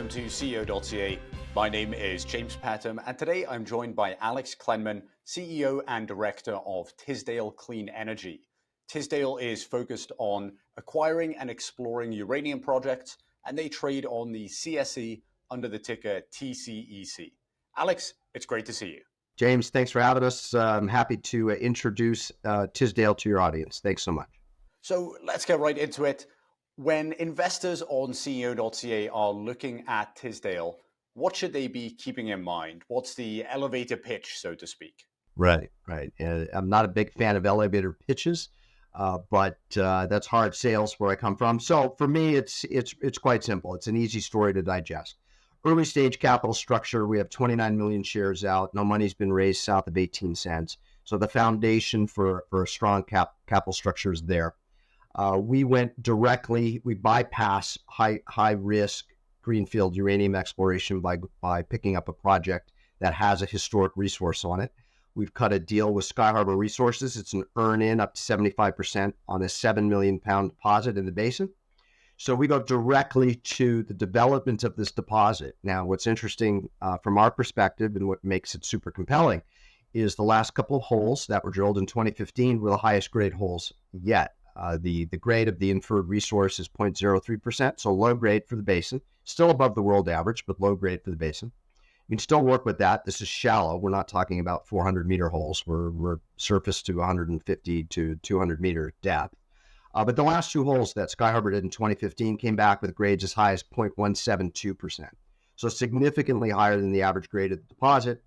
welcome to CEO.CA. My name is James Patton, and today I'm joined by Alex Klenman, CEO and Director of Tisdale Clean Energy. Tisdale is focused on acquiring and exploring uranium projects, and they trade on the CSE under the ticker TCEC. Alex, it's great to see you. James, thanks for having us. I'm happy to introduce Tisdale to your audience. Thanks so much. So let's get right into it. When investors on CEO.CA are looking at Tisdale, what should they be keeping in mind? What's the elevator pitch, so to speak? Right. I'm not a big fan of elevator pitches, but that's hard sales where I come from. So for me, it's quite simple. It's an easy story to digest. Early stage capital structure. We have 29 million shares out. No money's been raised south of 18 cents. So the foundation for a strong capital structure is there. We went directly, we bypass high risk greenfield uranium exploration by picking up a project that has a historic resource on it. We've cut a deal with Sky Harbor Resources. It's an earn-in up to 75% on a 7 million pound deposit in the basin. So we go directly to the development of this deposit. Now, what's interesting from our perspective and what makes it super compelling is the last couple of holes that were drilled in 2015 were the highest grade holes yet. The grade of the inferred resource is 0.03%, so low grade for the basin, still above the world average, but low grade for the basin. You can still work with that. This is shallow. We're not talking about 400-meter holes. We're surface to 150 to 200-meter depth. But the last two holes that Sky Harbor did in 2015 came back with grades as high as 0.172%, so significantly higher than the average grade of the deposit.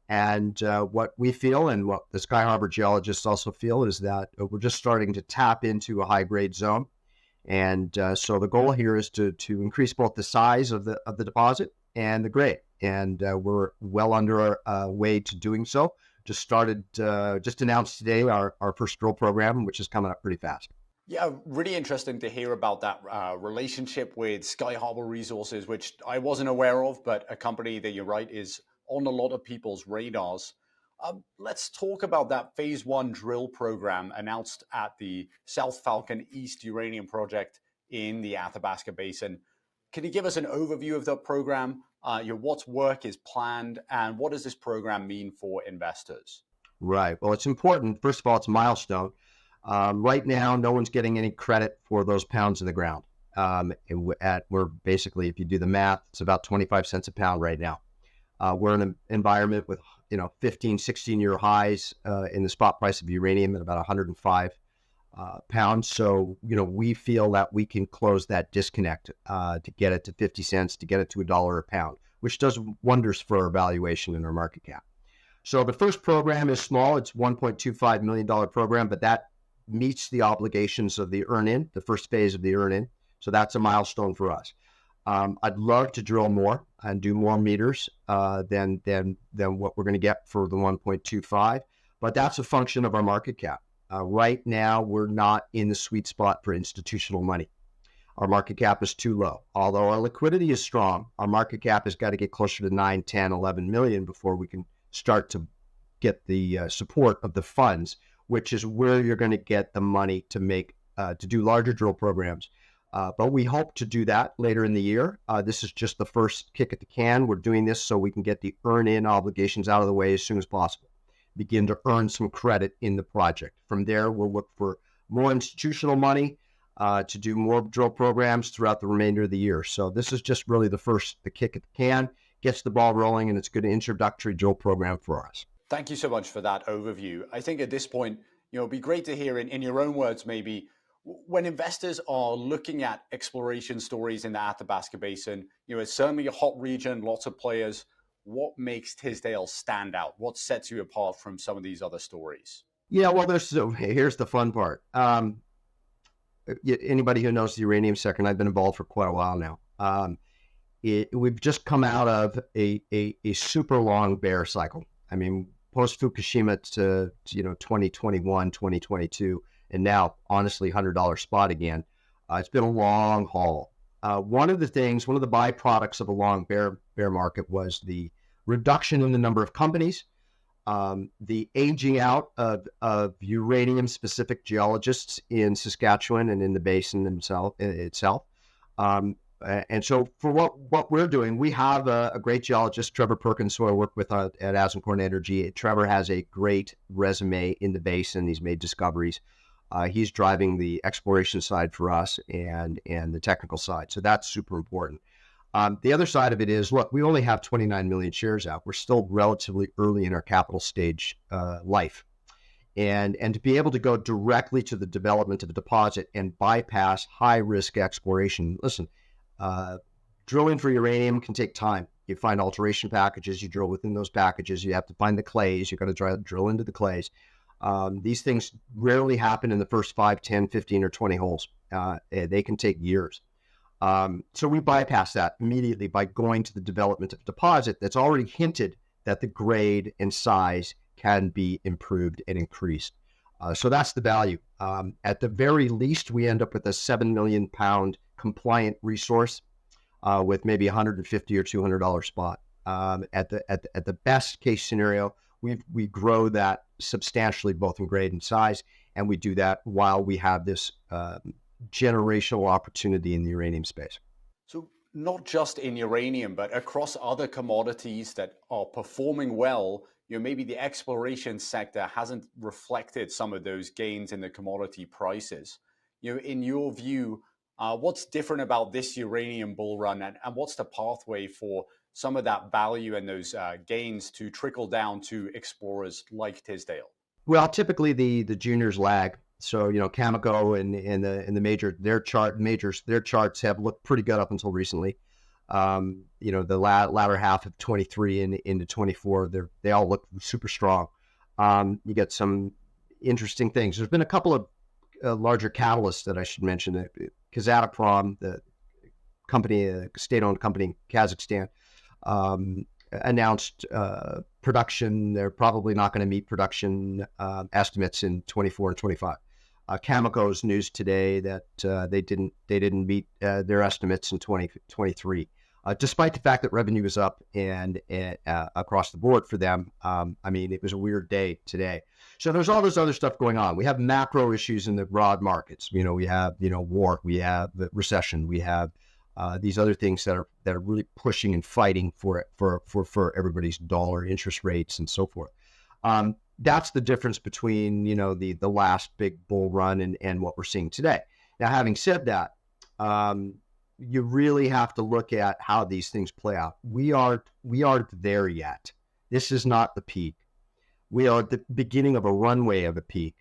And what we feel and what the Sky Harbor geologists also feel is that we're just starting to tap into a high-grade zone. And so the goal here is to increase both the size of the deposit and the grade. And we're well under our way to doing so. Just announced today our first drill program, which is coming up pretty fast. Yeah, really interesting to hear about that relationship with Sky Harbor Resources, which I wasn't aware of, but a company that you're right is on a lot of people's radars. Let's talk about that phase one drill program announced at the South Falcon East Uranium Project in the Athabasca Basin. Can you give us an overview of the program, what work is planned, and what does this program mean for investors? Right. Well, it's important. First of all, it's a milestone. Right now, no one's getting any credit for those pounds in the ground. We're basically, if you do the math, it's about 25 cents a pound right now. We're in an environment with 15, 16-year highs in the spot price of uranium at about 105 pounds. So we feel that we can close that disconnect to get it to 50 cents, to get it to $1 a pound, which does wonders for our valuation and our market cap. So the first program is small. It's $1.25 million program, but that meets the obligations of the earn-in, the first phase of the earn-in. So that's a milestone for us. I'd love to drill more and do more meters than what we're going to get for the 1.25, but that's a function of our market cap. Right now, we're not in the sweet spot for institutional money. Our market cap is too low. Although our liquidity is strong, our market cap has got to get closer to 9, 10, 11 million before we can start to get the support of the funds, which is where you're going to get the money to do larger drill programs. But we hope to do that later in the year. This is just the first kick at the can. We're doing this so we can get the earn-in obligations out of the way as soon as possible. Begin to earn some credit in the project. From there, we'll look for more institutional money to do more drill programs throughout the remainder of the year. So this is just really the kick at the can, gets the ball rolling, and it's a good introductory drill program for us. Thank you so much for that overview. I think at this point, it'd be great to hear in your own words, maybe, when investors are looking at exploration stories in the Athabasca Basin, it's certainly a hot region, lots of players. What makes Tisdale stand out? What sets you apart from some of these other stories? Yeah, well, here's the fun part. Anybody who knows the uranium sector, and I've been involved for quite a while now, we've just come out of a super long bear cycle. I mean, post Fukushima to 2021, 2022. And now, honestly, $100 spot again. It's been a long haul. One of the byproducts of a long bear market was the reduction in the number of companies, the aging out of uranium-specific geologists in Saskatchewan and in the basin itself, And so for what we're doing, we have a great geologist, Trevor Perkins, who I work with at Azincourt Energy. Trevor has a great resume in the basin. He's made discoveries. He's driving the exploration side for us and the technical side. So that's super important. The other side of it is, look, we only have 29 million shares out. We're still relatively early in our capital stage life. And to be able to go directly to the development of a deposit and bypass high-risk exploration. Listen, drilling for uranium can take time. You find alteration packages, you drill within those packages, you have to find the clays, you've got to drill into the clays. These things rarely happen in the first 5, 10, 15, or 20 holes. They can take years. So we bypass that immediately by going to the development of a deposit that's already hinted that the grade and size can be improved and increased. So that's the value. At the very least, we end up with a 7 million pound compliant resource with maybe $150 or $200 spot. At the best case scenario, we grow that substantially both in grade and size, and we do that while we have this generational opportunity in the uranium space. So not just in uranium, but across other commodities that are performing well, maybe the exploration sector hasn't reflected some of those gains in the commodity prices. In your view, what's different about this uranium bull run, and what's the pathway for some of that value and those gains to trickle down to explorers like Tisdale? Well, typically the juniors lag. So Cameco and the major their charts have looked pretty good up until recently. The latter half of 23 and into 24, they all look super strong. You get some interesting things. There's been a couple of larger catalysts that I should mention. Kazatomprom, the company, a state-owned company in Kazakhstan, announced production. They're probably not going to meet production estimates in 24 and 25. Cameco's news today that they didn't meet their estimates in 2023, despite the fact that revenue is up and across the board for them. It was a weird day today. So there's all this other stuff going on. We have macro issues in the broad markets. We have war, we have the recession, we have these other things that are really pushing and fighting for everybody's dollar, interest rates, and so forth. That's the difference between the last big bull run and what we're seeing today. Now, having said that, you really have to look at how these things play out. We aren't there yet. This is not the peak. We are at the beginning of a runway of a peak.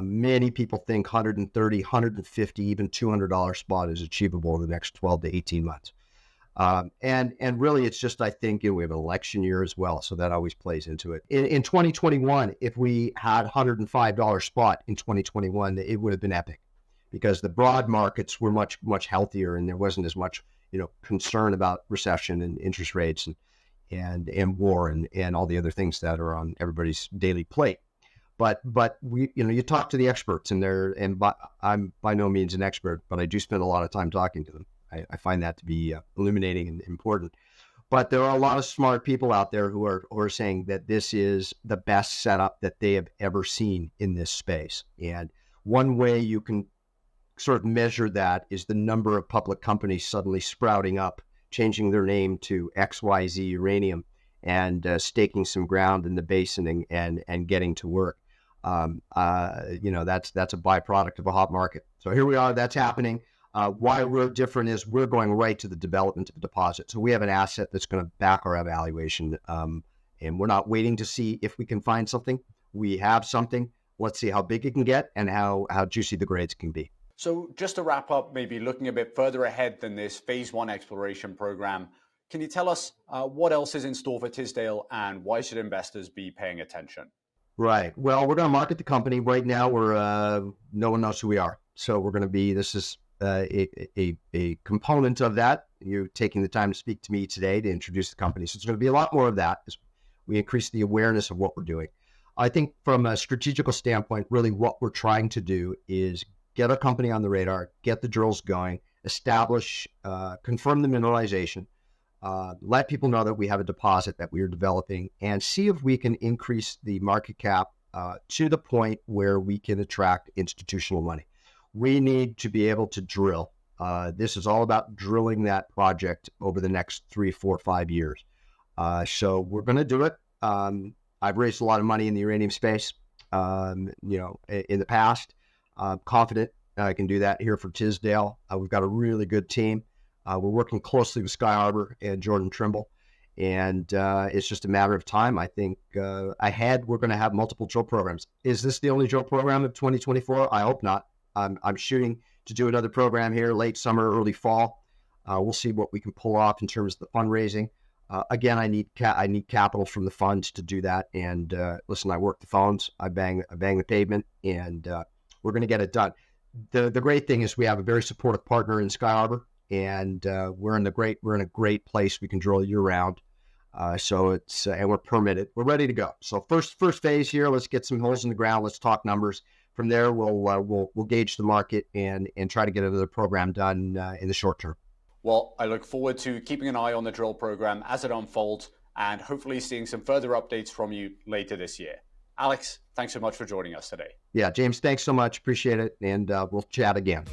Many people think $130, $150, even $200 spot is achievable in the next 12 to 18 months. And really, it's just, I think, we have an election year as well, so that always plays into it. In 2021, if we had $105 spot in 2021, it would have been epic, because the broad markets were much, much healthier, and there wasn't as much, concern about recession and interest rates and war and all the other things that are on everybody's daily plate. But we, you talk to the experts, and I'm by no means an expert, but I do spend a lot of time talking to them. I find that to be illuminating and important. But there are a lot of smart people out there who are saying that this is the best setup that they have ever seen in this space. And one way you can sort of measure that is the number of public companies suddenly sprouting up, changing their name to XYZ Uranium, and staking some ground in the basin and getting to work. That's a byproduct of a hot market. So here we are. That's happening. Why we're different is we're going right to the development of a deposit. So we have an asset that's going to back our evaluation, and we're not waiting to see if we can find something. We have something. Let's see how big it can get and how juicy the grades can be. So just to wrap up, maybe looking a bit further ahead than this phase 1 exploration program, can you tell us what else is in store for Tisdale, and why should investors be paying attention? Right. Well, we're going to market the company right now. No one knows who we are. So we're going to be, this is a component of that. You're taking the time to speak to me today to introduce the company. So it's going to be a lot more of that as we increase the awareness of what we're doing. I think from a strategical standpoint, really what we're trying to do is get a company on the radar, get the drills going, establish, confirm the mineralization, let people know that we have a deposit that we are developing, and see if we can increase the market cap to the point where we can attract institutional money. We need to be able to drill This is all about drilling that project over the next 3, 4, 5 years. So we're going to do it. I've raised a lot of money in the uranium space, in the past. I'm confident I can do that here for Tisdale. We've got a really good team. We're working closely with Sky Harbor and Jordan Trimble, and it's just a matter of time. I think ahead we're going to have multiple drill programs. Is this the only drill program of 2024? I hope not. I'm shooting to do another program here late summer, early fall. We'll see what we can pull off in terms of the fundraising. Again, I need capital from the funds to do that. And listen, I work the phones, I bang the pavement, and we're going to get it done. The great thing is we have a very supportive partner in Sky Harbor, and we're in a great place. We can drill year round. So it's and we're permitted. We're ready to go. So first phase here. Let's get some holes in the ground. Let's talk numbers. From there, we'll gauge the market and try to get another program done in the short term. Well, I look forward to keeping an eye on the drill program as it unfolds and hopefully seeing some further updates from you later this year. Alex, thanks so much for joining us today. Yeah, James, thanks so much. Appreciate it. And we'll chat again.